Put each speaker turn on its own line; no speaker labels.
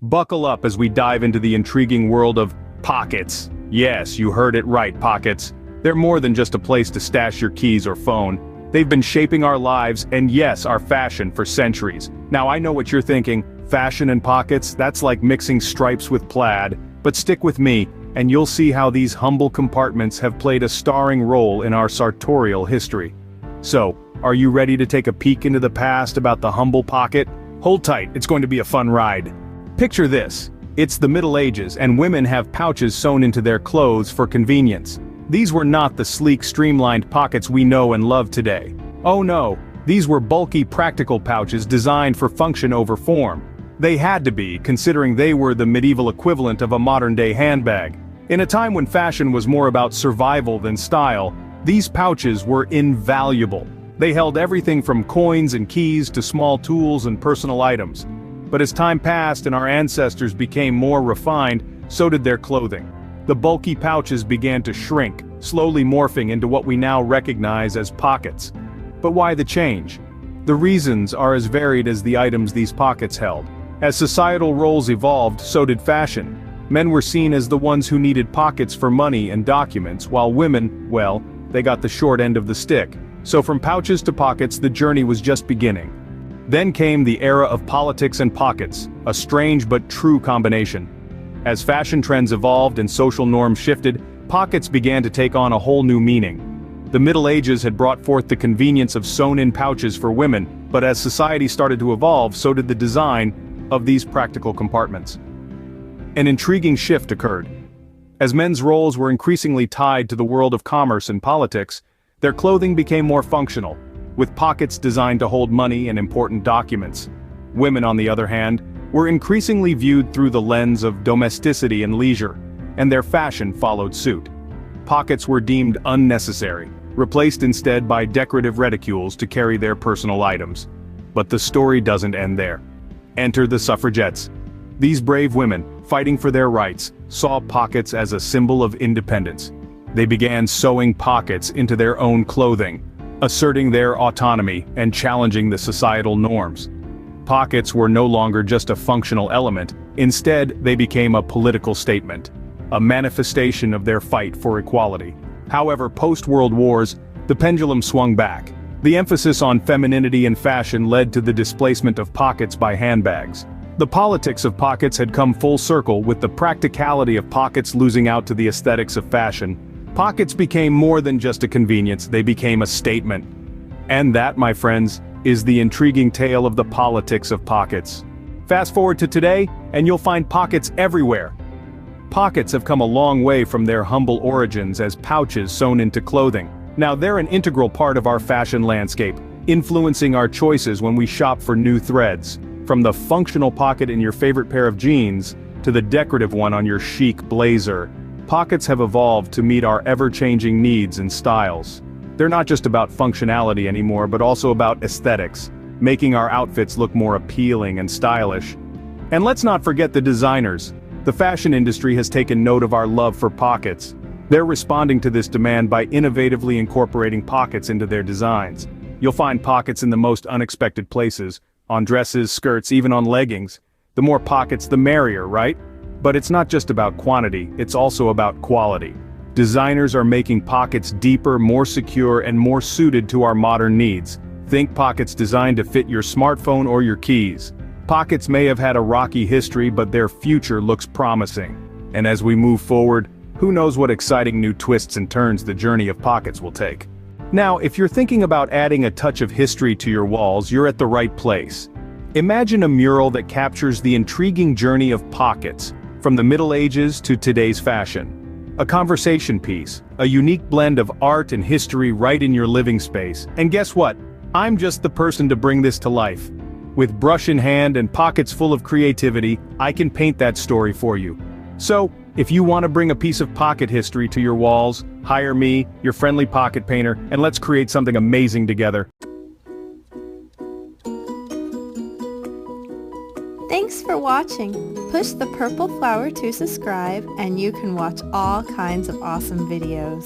Buckle up as we dive into the intriguing world of pockets. Yes, you heard it right, pockets. They're more than just a place to stash your keys or phone. They've been shaping our lives and yes, our fashion for centuries. Now I know what you're thinking, fashion and pockets, that's like mixing stripes with plaid, but stick with me, and you'll see how these humble compartments have played a starring role in our sartorial history. So, are you ready to take a peek into the past about the humble pocket? Hold tight, it's going to be a fun ride. Picture this. It's the Middle Ages and women have pouches sewn into their clothes for convenience. These were not the sleek, streamlined pockets we know and love today. Oh no, these were bulky, practical pouches designed for function over form. They had to be, considering they were the medieval equivalent of a modern-day handbag. In a time when fashion was more about survival than style, these pouches were invaluable. They held everything from coins and keys to small tools and personal items. But as time passed and our ancestors became more refined, so did their clothing. The bulky pouches began to shrink, slowly morphing into what we now recognize as pockets. But why the change? The reasons are as varied as the items these pockets held. As societal roles evolved, so did fashion. Men were seen as the ones who needed pockets for money and documents, while women, well, they got the short end of the stick. So from pouches to pockets, the journey was just beginning. Then came the era of politics and pockets, a strange but true combination. As fashion trends evolved and social norms shifted, pockets began to take on a whole new meaning. The Middle Ages had brought forth the convenience of sewn-in pouches for women, but as society started to evolve, so did the design of these practical compartments. An intriguing shift occurred. As men's roles were increasingly tied to the world of commerce and politics, their clothing became more functional, with pockets designed to hold money and important documents. Women, on the other hand, were increasingly viewed through the lens of domesticity and leisure, and their fashion followed suit. Pockets were deemed unnecessary, replaced instead by decorative reticules to carry their personal items. But the story doesn't end there. Enter the suffragettes. These brave women, fighting for their rights, saw pockets as a symbol of independence. They began sewing pockets into their own clothing, asserting their autonomy and challenging the societal norms. Pockets were no longer just a functional element, instead they became a political statement, a manifestation of their fight for equality. However, post-World Wars, the pendulum swung back. The emphasis on femininity and fashion led to the displacement of pockets by handbags. The politics of pockets had come full circle, with the practicality of pockets losing out to the aesthetics of fashion. Pockets became more than just a convenience, they became a statement. And that, my friends, is the intriguing tale of the politics of pockets. Fast forward to today, and you'll find pockets everywhere. Pockets have come a long way from their humble origins as pouches sewn into clothing. Now they're an integral part of our fashion landscape, influencing our choices when we shop for new threads. From the functional pocket in your favorite pair of jeans, to the decorative one on your chic blazer, pockets have evolved to meet our ever-changing needs and styles. They're not just about functionality anymore, but also about aesthetics, making our outfits look more appealing and stylish. And let's not forget the designers. The fashion industry has taken note of our love for pockets. They're responding to this demand by innovatively incorporating pockets into their designs. You'll find pockets in the most unexpected places, on dresses, skirts, even on leggings. The more pockets, the merrier, right? But it's not just about quantity, it's also about quality. Designers are making pockets deeper, more secure, and more suited to our modern needs. Think pockets designed to fit your smartphone or your keys. Pockets may have had a rocky history, but their future looks promising. And as we move forward, who knows what exciting new twists and turns the journey of pockets will take. Now, if you're thinking about adding a touch of history to your walls, you're at the right place. Imagine a mural that captures the intriguing journey of pockets, from the Middle Ages to today's fashion. A conversation piece, a unique blend of art and history right in your living space. And guess what? I'm just the person to bring this to life. With brush in hand and pockets full of creativity, I can paint that story for you. So, if you want to bring a piece of pocket history to your walls, hire me, your friendly pocket painter, and let's create something amazing together.
Thanks for watching. Push the purple flower to subscribe and you can watch all kinds of awesome videos.